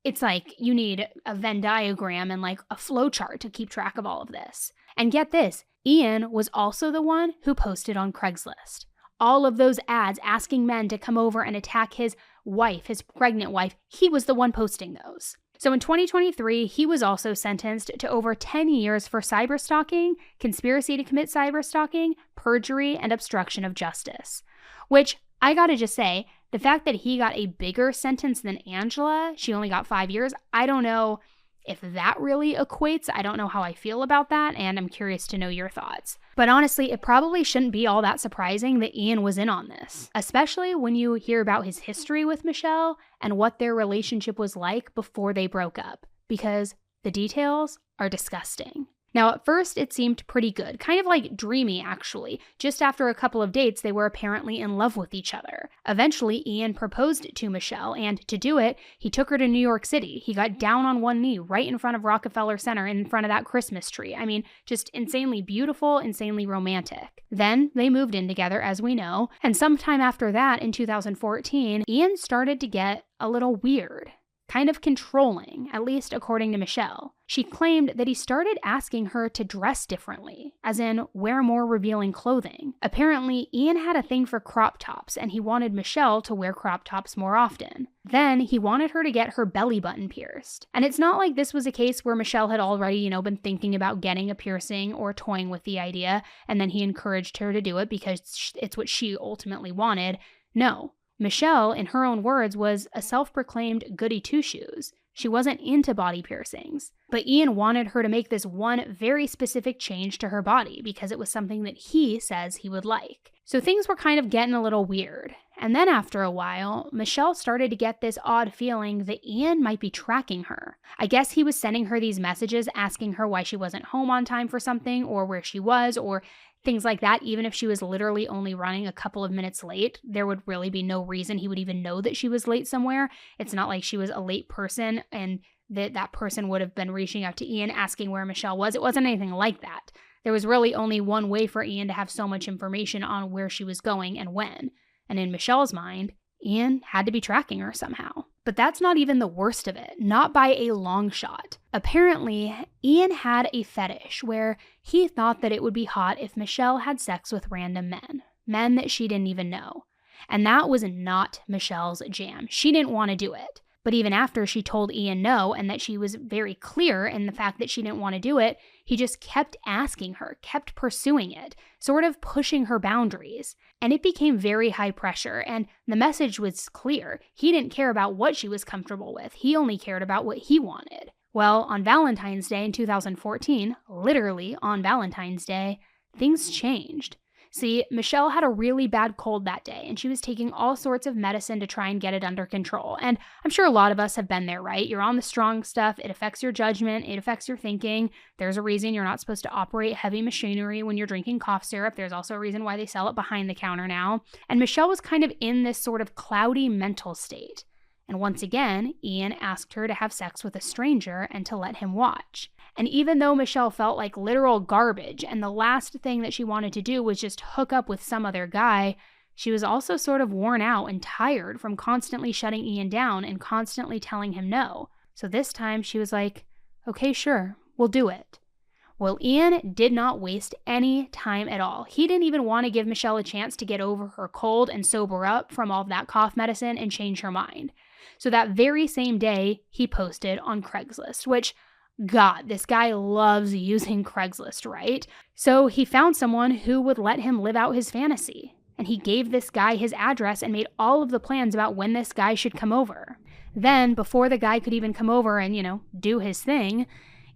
it's like you need a Venn diagram and like a flowchart to keep track of all of this. And get this, Ian was also the one who posted on Craigslist all of those ads asking men to come over and attack his wife, his pregnant wife. He was the one posting those. So in 2023, he was also sentenced to over 10 years for cyberstalking, conspiracy to commit cyberstalking, perjury, and obstruction of justice. Which, I gotta just say, the fact that he got a bigger sentence than Angela, she only got 5 years, I don't know if that really equates. I don't know how I feel about that, and I'm curious to know your thoughts. But honestly, it probably shouldn't be all that surprising that Ian was in on this, especially when you hear about his history with Michelle and what their relationship was like before they broke up, because the details are disgusting. Now, at first, it seemed pretty good, kind of like dreamy, actually. Just after a couple of dates, they were apparently in love with each other. Eventually, Ian proposed to Michelle, and to do it, he took her to New York City. He got down on one knee right in front of Rockefeller Center, in front of that Christmas tree. I mean, just insanely beautiful, insanely romantic. Then, they moved in together, as we know, and sometime after that, in 2014, Ian started to get a little weird. Kind of controlling, at least according to Michelle. She claimed that he started asking her to dress differently, as in wear more revealing clothing. Apparently, Ian had a thing for crop tops, and he wanted Michelle to wear crop tops more often. Then, he wanted her to get her belly button pierced. And it's not like this was a case where Michelle had already, been thinking about getting a piercing or toying with the idea, and then he encouraged her to do it because it's what she ultimately wanted. No. Michelle, in her own words, was a self-proclaimed goody two-shoes. She wasn't into body piercings. But Ian wanted her to make this one very specific change to her body because it was something that he says he would like. So things were kind of getting a little weird. And then after a while, Michelle started to get this odd feeling that Ian might be tracking her. I guess he was sending her these messages asking her why she wasn't home on time for something or where she was or things like that. Even if she was literally only running a couple of minutes late, there would really be no reason he would even know that she was late somewhere. It's not like she was a late person and that person would have been reaching out to Ian asking where Michelle was. It wasn't anything like that. There was really only one way for Ian to have so much information on where she was going and when. And in Michelle's mind, Ian had to be tracking her somehow. But that's not even the worst of it, not by a long shot. Apparently, Ian had a fetish where he thought that it would be hot if Michelle had sex with random men that she didn't even know. And that was not Michelle's jam. She didn't want to do it. But even after she told Ian no, and that she was very clear in the fact that she didn't want to do it, he just kept asking her, kept pursuing it, sort of pushing her boundaries. And it became very high pressure, and the message was clear. He didn't care about what she was comfortable with. He only cared about what he wanted. Well, on Valentine's Day in 2014, literally on Valentine's Day, things changed. See, Michelle had a really bad cold that day, and she was taking all sorts of medicine to try and get it under control. And I'm sure a lot of us have been there, right? You're on the strong stuff. It affects your judgment. It affects your thinking. There's a reason you're not supposed to operate heavy machinery when you're drinking cough syrup. There's also a reason why they sell it behind the counter now. And Michelle was kind of in this sort of cloudy mental state. And once again, Ian asked her to have sex with a stranger and to let him watch. And even though Michelle felt like literal garbage and the last thing that she wanted to do was just hook up with some other guy, she was also sort of worn out and tired from constantly shutting Ian down and constantly telling him no. So this time she was like, okay, sure, we'll do it. Well, Ian did not waste any time at all. He didn't even want to give Michelle a chance to get over her cold and sober up from all of that cough medicine and change her mind. So that very same day, he posted on Craigslist, which, God, this guy loves using Craigslist, right? So he found someone who would let him live out his fantasy. And he gave this guy his address and made all of the plans about when this guy should come over. Then, before the guy could even come over and, do his thing,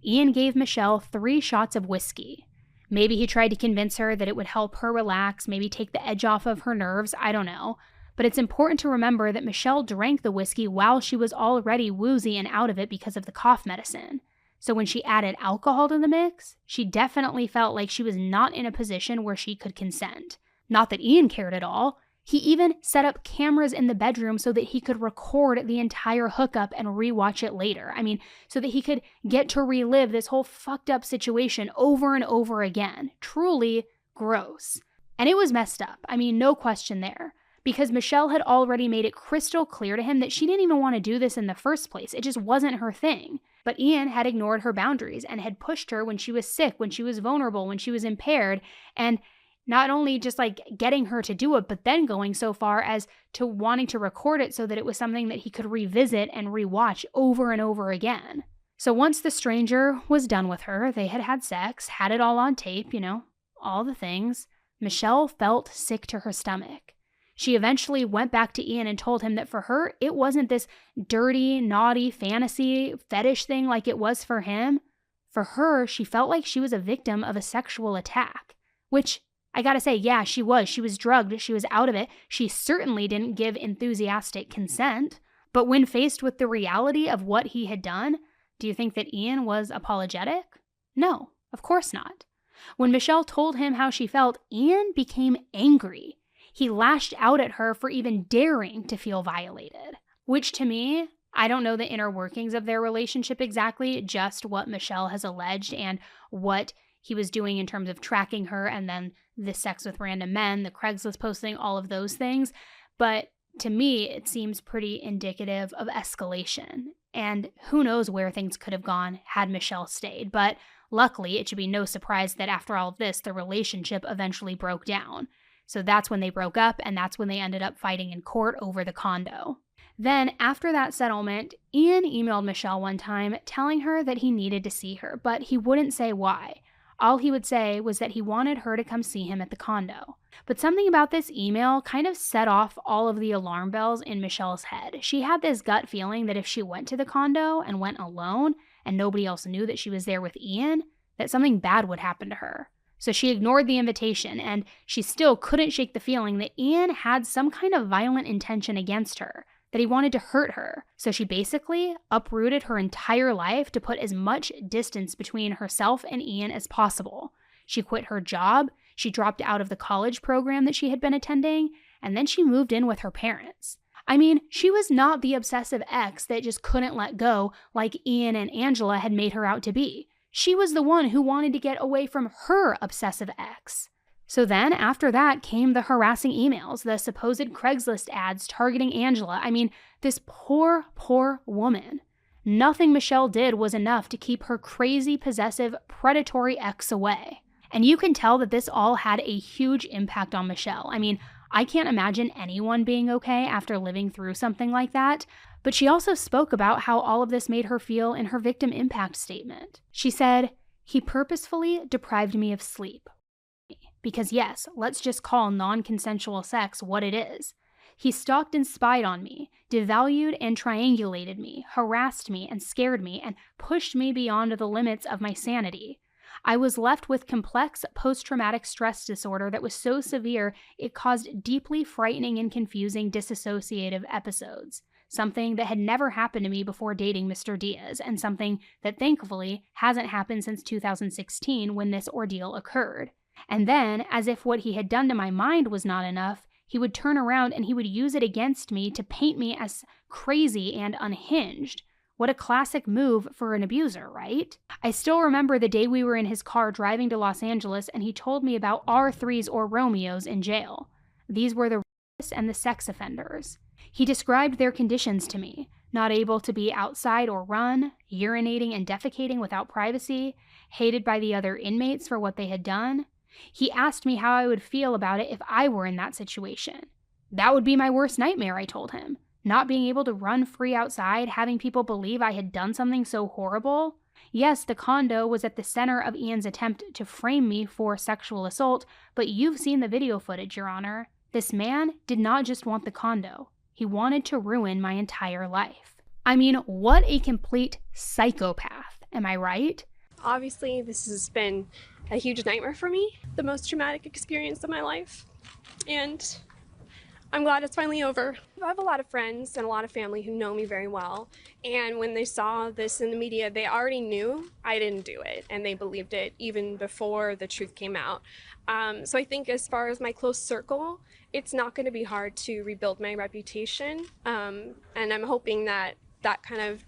Ian gave Michelle 3 shots of whiskey. Maybe he tried to convince her that it would help her relax, maybe take the edge off of her nerves, I don't know. But it's important to remember that Michelle drank the whiskey while she was already woozy and out of it because of the cough medicine. So when she added alcohol to the mix, she definitely felt like she was not in a position where she could consent. Not that Ian cared at all. He even set up cameras in the bedroom so that he could record the entire hookup and rewatch it later. So that he could get to relive this whole fucked up situation over and over again. Truly gross. And it was messed up. No question there. Because Michelle had already made it crystal clear to him that she didn't even want to do this in the first place. It just wasn't her thing. But Ian had ignored her boundaries and had pushed her when she was sick, when she was vulnerable, when she was impaired, and not only just getting her to do it, but then going so far as to wanting to record it so that it was something that he could revisit and rewatch over and over again. So once the stranger was done with her, they had had sex, had it all on tape, all the things, Michelle felt sick to her stomach. She eventually went back to Ian and told him that for her, it wasn't this dirty, naughty fantasy fetish thing like it was for him. For her, she felt like she was a victim of a sexual attack. Which, I gotta say, yeah, she was. She was drugged. She was out of it. She certainly didn't give enthusiastic consent. But when faced with the reality of what he had done, do you think that Ian was apologetic? No, of course not. When Michelle told him how she felt, Ian became angry. He lashed out at her for even daring to feel violated. Which to me, I don't know the inner workings of their relationship exactly, just what Michelle has alleged and what he was doing in terms of tracking her and then the sex with random men, the Craigslist posting, all of those things. But to me, it seems pretty indicative of escalation. And who knows where things could have gone had Michelle stayed. But luckily, it should be no surprise that after all of this, the relationship eventually broke down. So that's when they broke up, and that's when they ended up fighting in court over the condo. Then, after that settlement, Ian emailed Michelle one time telling her that he needed to see her, but he wouldn't say why. All he would say was that he wanted her to come see him at the condo. But something about this email kind of set off all of the alarm bells in Michelle's head. She had this gut feeling that if she went to the condo and went alone, and nobody else knew that she was there with Ian, that something bad would happen to her. So she ignored the invitation, and she still couldn't shake the feeling that Ian had some kind of violent intention against her, that he wanted to hurt her. So she basically uprooted her entire life to put as much distance between herself and Ian as possible. She quit her job, she dropped out of the college program that she had been attending, and then she moved in with her parents. She was not the obsessive ex that just couldn't let go like Ian and Angela had made her out to be. She was the one who wanted to get away from her obsessive ex. So then after that came the harassing emails, the supposed Craigslist ads targeting Angela. I mean, this poor, poor woman. Nothing Michelle did was enough to keep her crazy, possessive, predatory ex away. And you can tell that this all had a huge impact on Michelle. I mean, I can't imagine anyone being okay after living through something like that. But she also spoke about how all of this made her feel in her victim impact statement. She said, "He purposefully deprived me of sleep. Because yes, let's just call non-consensual sex what it is. He stalked and spied on me, devalued and triangulated me, harassed me and scared me, and pushed me beyond the limits of my sanity. I was left with complex post-traumatic stress disorder that was so severe it caused deeply frightening and confusing dissociative episodes, something that had never happened to me before dating Mr. Diaz, and something that thankfully hasn't happened since 2016 when this ordeal occurred. And then, as if what he had done to my mind was not enough, he would turn around and he would use it against me to paint me as crazy and unhinged. What a classic move for an abuser, right? I still remember the day we were in his car driving to Los Angeles and he told me about R3s or Romeos in jail. These were the rapists and the sex offenders. He described their conditions to me, not able to be outside or run, urinating and defecating without privacy, hated by the other inmates for what they had done. He asked me how I would feel about it if I were in that situation. That would be my worst nightmare, I told him. Not being able to run free outside, having people believe I had done something so horrible. Yes, the condo was at the center of Ian's attempt to frame me for sexual assault, but you've seen the video footage, Your Honor. This man did not just want the condo. He wanted to ruin my entire life. I mean, what a complete psychopath, am I right? Obviously, this has been a huge nightmare for me, the most traumatic experience of my life, and I'm glad it's finally over. I have a lot of friends and a lot of family who know me very well, and when they saw this in the media, they already knew I didn't do it, and they believed it even before the truth came out. So I think as far as my close circle, it's not going to be hard to rebuild my reputation, and I'm hoping that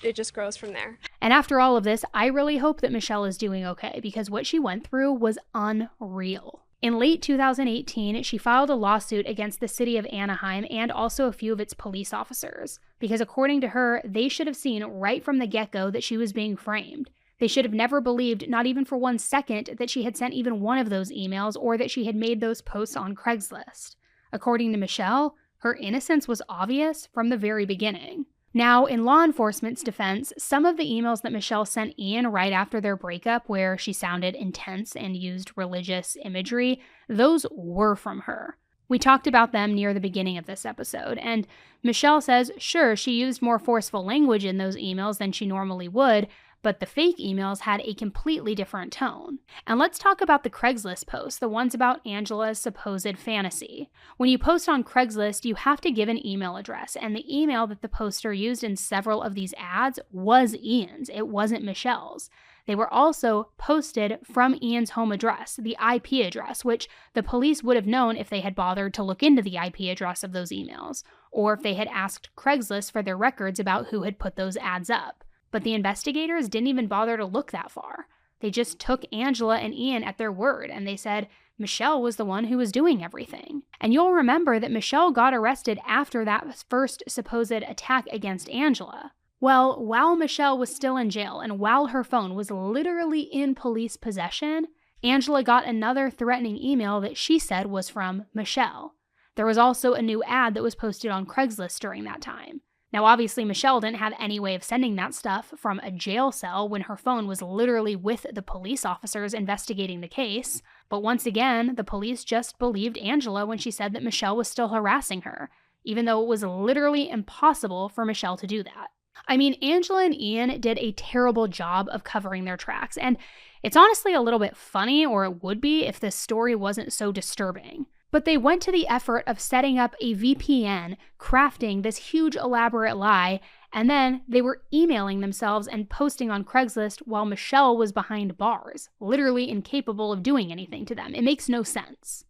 it just grows from there. And after all of this, I really hope that Michelle is doing okay, because what she went through was unreal. In late 2018, she filed a lawsuit against the city of Anaheim and also a few of its police officers, because according to her, they should have seen right from the get-go that she was being framed. They should have never believed, not even for 1 second, that she had sent even one of those emails or that she had made those posts on Craigslist. According to Michelle, her innocence was obvious from the very beginning. Now, in law enforcement's defense, some of the emails that Michelle sent Ian right after their breakup, where she sounded intense and used religious imagery, those were from her. We talked about them near the beginning of this episode, and Michelle says, sure, she used more forceful language in those emails than she normally would, but the fake emails had a completely different tone. And let's talk about the Craigslist posts, the ones about Angela's supposed fantasy. When you post on Craigslist, you have to give an email address, and the email that the poster used in several of these ads was Ian's. It wasn't Michelle's. They were also posted from Ian's home address, the IP address, which the police would have known if they had bothered to look into the IP address of those emails, or if they had asked Craigslist for their records about who had put those ads up. But the investigators didn't even bother to look that far. They just took Angela and Ian at their word, and they said Michelle was the one who was doing everything. And you'll remember that Michelle got arrested after that first supposed attack against Angela. Well, while Michelle was still in jail and while her phone was literally in police possession, Angela got another threatening email that she said was from Michelle. There was also a new ad that was posted on Craigslist during that time. Now, obviously, Michelle didn't have any way of sending that stuff from a jail cell when her phone was literally with the police officers investigating the case. But once again, the police just believed Angela when she said that Michelle was still harassing her, even though it was literally impossible for Michelle to do that. I mean, Angela and Ian did a terrible job of covering their tracks, and it's honestly a little bit funny, or it would be if this story wasn't so disturbing. But they went to the effort of setting up a VPN, crafting this huge elaborate lie, and then they were emailing themselves and posting on Craigslist while Michelle was behind bars, literally incapable of doing anything to them. It makes no sense.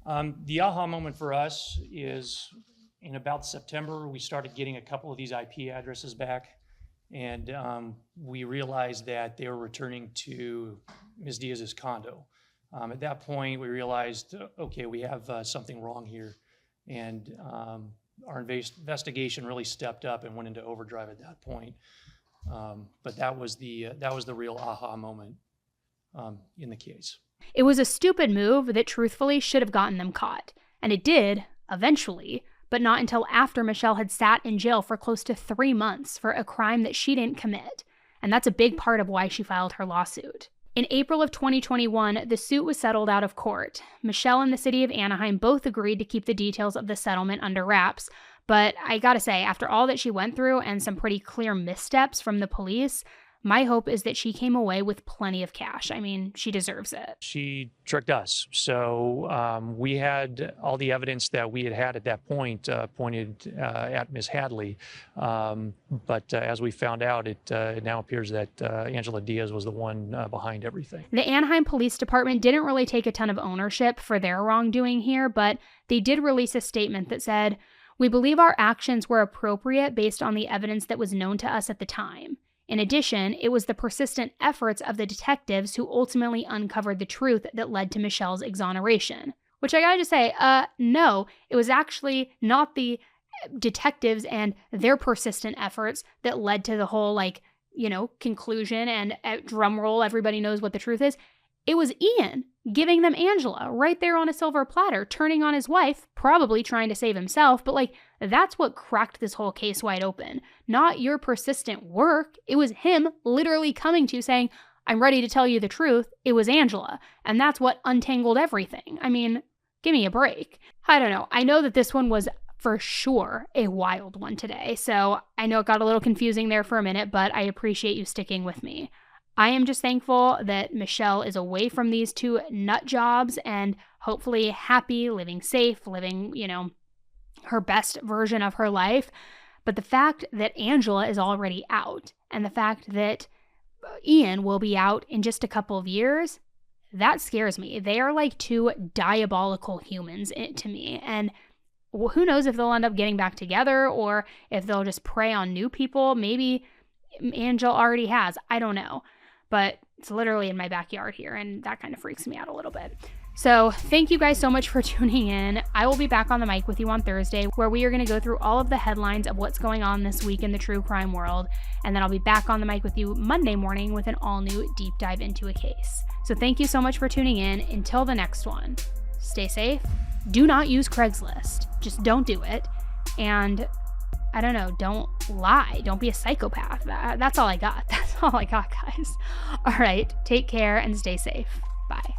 The aha moment for us is in about September, we started getting a couple of these IP addresses back, and we realized that they were returning to Ms. Diaz's condo. At that point, we realized, okay, we have something wrong here. And our investigation really stepped up and went into overdrive at that point. But that was the real aha moment in the case. It was a stupid move that truthfully should have gotten them caught. And it did, eventually, but not until after Michelle had sat in jail for close to 3 months for a crime that she didn't commit. And that's a big part of why she filed her lawsuit. In April of 2021, the suit was settled out of court. Michelle and the city of Anaheim both agreed to keep the details of the settlement under wraps. But I gotta say, after all that she went through and some pretty clear missteps from the police, my hope is that she came away with plenty of cash. I mean, she deserves it. She tricked us. So we had all the evidence that we had at that point pointed at Ms. Hadley. But as we found out, it now appears that Angela Diaz was the one behind everything. The Anaheim Police Department didn't really take a ton of ownership for their wrongdoing here, but they did release a statement that said, "We believe our actions were appropriate based on the evidence that was known to us at the time. In addition, it was the persistent efforts of the detectives who ultimately uncovered the truth that led to Michelle's exoneration." Which I gotta just say, no, it was actually not the detectives and their persistent efforts that led to the whole, conclusion and drum roll, everybody knows what the truth is. It was Ian giving them Angela right there on a silver platter, turning on his wife, probably trying to save himself, but that's what cracked this whole case wide open. Not your persistent work. It was him literally coming to you saying, "I'm ready to tell you the truth." It was Angela. And that's what untangled everything. I mean, give me a break. I don't know. I know that this one was for sure a wild one today. So I know it got a little confusing there for a minute, but I appreciate you sticking with me. I am just thankful that Michelle is away from these two nut jobs and hopefully happy, living safe, living, her best version of her life. But the fact that Angela is already out and the fact that Ian will be out in just a couple of years, that scares me. They are like two diabolical humans to me. And who knows if they'll end up getting back together or if they'll just prey on new people. Maybe Angela already has. I don't know. But it's literally in my backyard here, and that kind of freaks me out a little bit. So thank you guys so much for tuning in. I will be back on the mic with you on Thursday, where we are going to go through all of the headlines of what's going on this week in the true crime world. And then I'll be back on the mic with you Monday morning with an all-new deep dive into a case. So thank you so much for tuning in. Until the next one, stay safe. Do not use Craigslist. Just don't do it. And I don't know, don't lie. Don't be a psychopath. That's all I got. That's all I got, guys. All right, take care and stay safe. Bye.